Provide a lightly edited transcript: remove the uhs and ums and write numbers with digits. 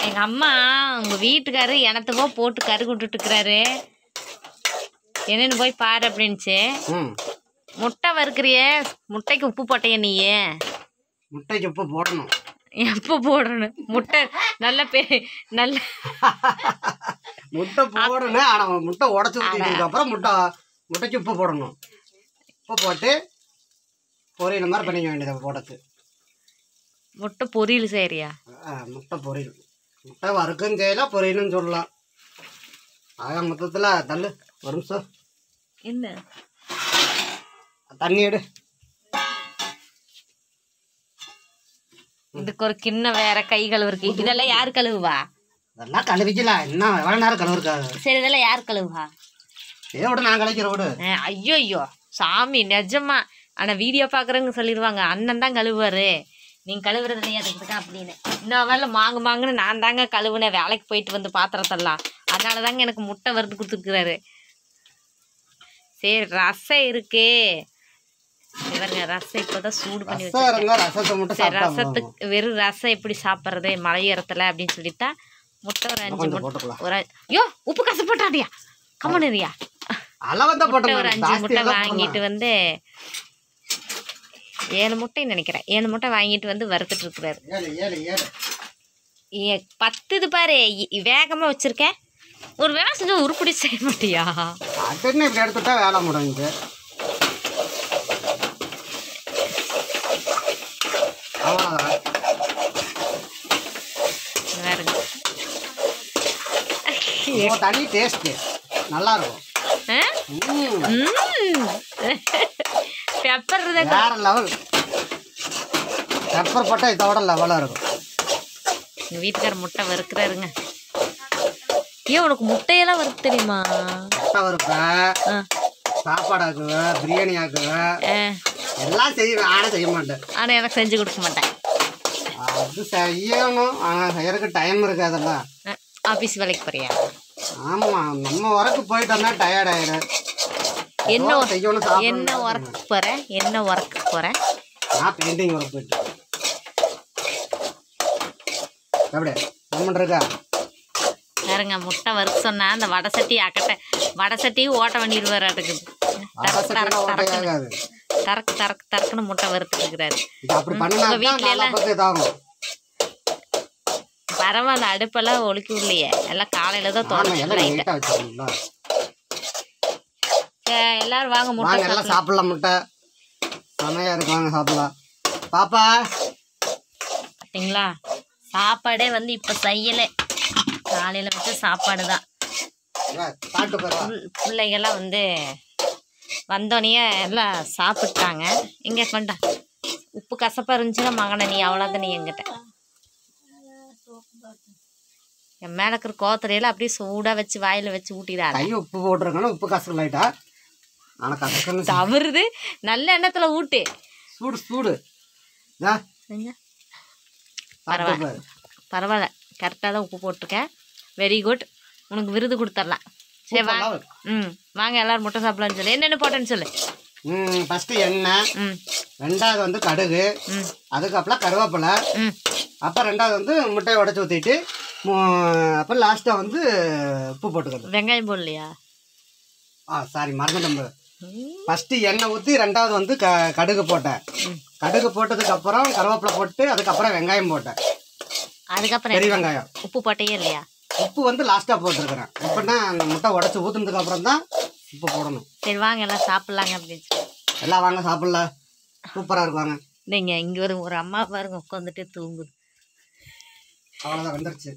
எங்க அம்மா உங்க வீட்டுக்காரு எனத்தவோ போட்டு கரு விட்டுட்டு இருக்கிறாரு, என்னன்னு போய் பாரு அப்படின்னுச்சு. முட்டை வறுக்கிறிய, முட்டைக்கு உப்பு போட்டைய நீயே? முட்டைக்கு உப்பு போடணும். எப்போ போடணும்? முட்டை நல்ல நல்ல முட்டை போடணும். ஆனா முட்டை உடச்சு ஊற்றினதுக்கு அப்புறம் முட்டைக்கு உப்பு போடணும். உப்பு போட்டு பொரியல் மாதிரி பண்ணிக்க வேண்டியது. போடச்சு முட்டை பொரியல் செய்யறியா? முட்டை பொரியல். முட்டை வறுக்கும் செய்யலாம், பொரியலும் சொல்லலாம். ஆக மொத்தத்தில் தள்ளு ஒரு நிமிஷம். என்ன தண்ணி எடு. இதுக்கு ஒரு கிண்ணம் வேற, கை கழுவுறக்கு. இதெல்லாம் யாரு கழுவுவா? அதெல்லாம் கழுவிக்கலாம். என்ன எவ்வளோ நேரம் கழுவுருக்காது? சரி, இதெல்லாம் யார் கழுவுவா? விட நான் கழிக்கிற விடு. ஐயோ ஐயோ சாமி, நிஜமா. ஆனா வீடியோ பாக்குறவங்க சொல்லிடுவாங்க அண்ணன் தான் கழுவுவாரு, நீங்க கழுவுறது இல்லையா அதுக்கு அப்படின்னு. இன்னும் வேலை மாங்குன்னு நான் தாங்க கழுவுனேன் வேலைக்கு போயிட்டு வந்து பாத்திரத்தெல்லாம். அதனால தாங்க எனக்கு முட்டை வறுத்து கொடுத்துருக்குறாரு. சரி, ரசம் இருக்கு இவருங்க. ரசம் இப்போதான் சூடு பண்ணி வச்சிருக்கேன். சரி, ரசத்துக்கு வெறும் ரசம் எப்படி சாப்பிட்றது மலையேறத்துல அப்படின்னு சொல்லித்தான் முட்டை ஒரு 5 முட்டை. ஒரு ஐயோ உப்பு காசு போட்டாடியா, கம்மனியா. ஒரு 5 முட்டை வாங்கிட்டு வந்து 7 முட்டைன்னு நினைக்கிறேன். 7 முட்டை வாங்கிட்டு வந்து வறுத்துட்டு இருக்கிறாரு. 10 இது பாரு, வேகமா வச்சிருக்கேன். ஒரு வேலை செஞ்சா உருப்படி செய்ய மாட்டியா? இப்படி எடுத்துட்டா வேலை முடிஞ்சு. தனி டேஸ்ட் நல்லா இருக்கும். பெப்பர் வேற லெவல். பெப்பர் போட்டால் இதோட லெவலாக இருக்கும். எங்கள் வீட்டுக்கார முட்டை வறுக்கிறாருங்க. ஏன் உனக்கு முட்டையெல்லாம் வறுக்க தெரியுமா? முட்டை வறுப்பேன், சாப்பாடு ஆக்குவேன், பிரியாணி ஆக்குவேன், எல்லாம் செய்வேன். ஆனால் செய்ய மாட்டேன். ஆனால் எனக்கு செஞ்சு கொடுக்க மாட்டேன். அது செய்யணும், ஆனால் செய்யறதுக்கு டைம் இருக்காதல்ல. ஆஃபீஸ் வேலைக்கு போறியா? ஆமாம், நம்ம ஒர்க்கு போயிட்டு வந்தால் டயர்ட் ஆயிடும். என்ன ஒர்க் போகிறேன்? என்ன ஒர்க்கு போகிறேன்? நான் பெயிண்டிங் ஒர்க் போயிட்டு. எப்படி இருக்கா? வேறுங்க முட்டை வறுக்க சொன்னா அந்த வடை சட்டியும் ஓட்ட பண்ணிடுவார். அடுக்குது தரக்குன்னு முட்டை வறுத்துக்கிறாரு. வீட்டுல எல்லாம் பரவாயில்ல, அடுப்பெல்லாம் ஒழுக்கி இல்லையே, எல்லாம் காலையில தான் தோணும். எல்லாரும் வாங்க முட்டை சாப்பிடலாம். முட்டை செமையா இருக்கு, வாங்க சாப்பிடலாம். பாப்பா பார்த்தீங்களா, சாப்பாடே வந்து இப்போ செய்யலை, காலையில் வச்ச சாப்பாடு தான். பிள்ளைகள்லாம் வந்து வந்தோடனே எல்லாம் சாப்பிட்டாங்க. இங்கே கொண்டா உப்பு கசப்பாக இருந்துச்சுன்னா மகனை நீ அவ்வளோதான், நீ எங்கிட்ட என் மேலே இருக்கிற கோத்தரையில அப்படியே சூடாக வச்சு வாயில் வச்சு ஊட்டிடாது. உப்பு போட்டுருக்கணும், உப்பு கசக்கு லைட்டா. ஆனால் கசக்கு தவறுது. நல்ல எண்ணத்தில் ஊட்டு. சூடு சூடு. பரவாயில்ல, கரெக்டாக தான் உப்பு போட்டிருக்கேன். Very good. உனக்கு விருது கொடுத்துடலாம். சரி வாங்க. வாங்க எல்லாரும் முட்டை சாப்பிடலான்னு சொல்லு. என்னென்ன போட்டேன்னு சொல்லு. ஃபஸ்ட்டு எண்ணெய், ரெண்டாவது வந்து கடுகு, அதுக்கப்புறம் கருவேப்பிலை, அப்புறம் ரெண்டாவது வந்து முட்டையை உடச்சி ஊற்றிட்டு, அப்புறம் லாஸ்ட்டாக வந்து உப்பு போட்டுக்கணும். வெங்காயம் போடலையா? சாரி மறந்துட்டோம். ஃபஸ்ட்டு எண்ணெய் ஊற்றி ரெண்டாவது வந்து கடுகு போட்டேன். கடுகு போட்டதுக்கப்புறம் கருவேப்பிலை போட்டு அதுக்கப்புறம் வெங்காயம் போட்டேன். அதுக்கப்புறம் பெரிய வெங்காயம். உப்பு போட்டே இல்லையா? உப்பு வந்து லாஸ்ட்டாக போட்டுருக்குறேன். எப்படின்னா அந்த முட்டை உடச்சி ஊற்றுனதுக்கு அப்புறம் தான் உப்பு போடணும். சரி வாங்க எல்லாம் சாப்பிட்லாங்க அப்படின்னு எல்லாம் வாங்க சாப்பிடலாம். சூப்பராக இருக்குவாங்க. நீங்கள் இங்கே ஒரு அம்மா பாருங்க உட்காந்துட்டு தூங்குது. அவ்வளோதான், வந்துருச்சு.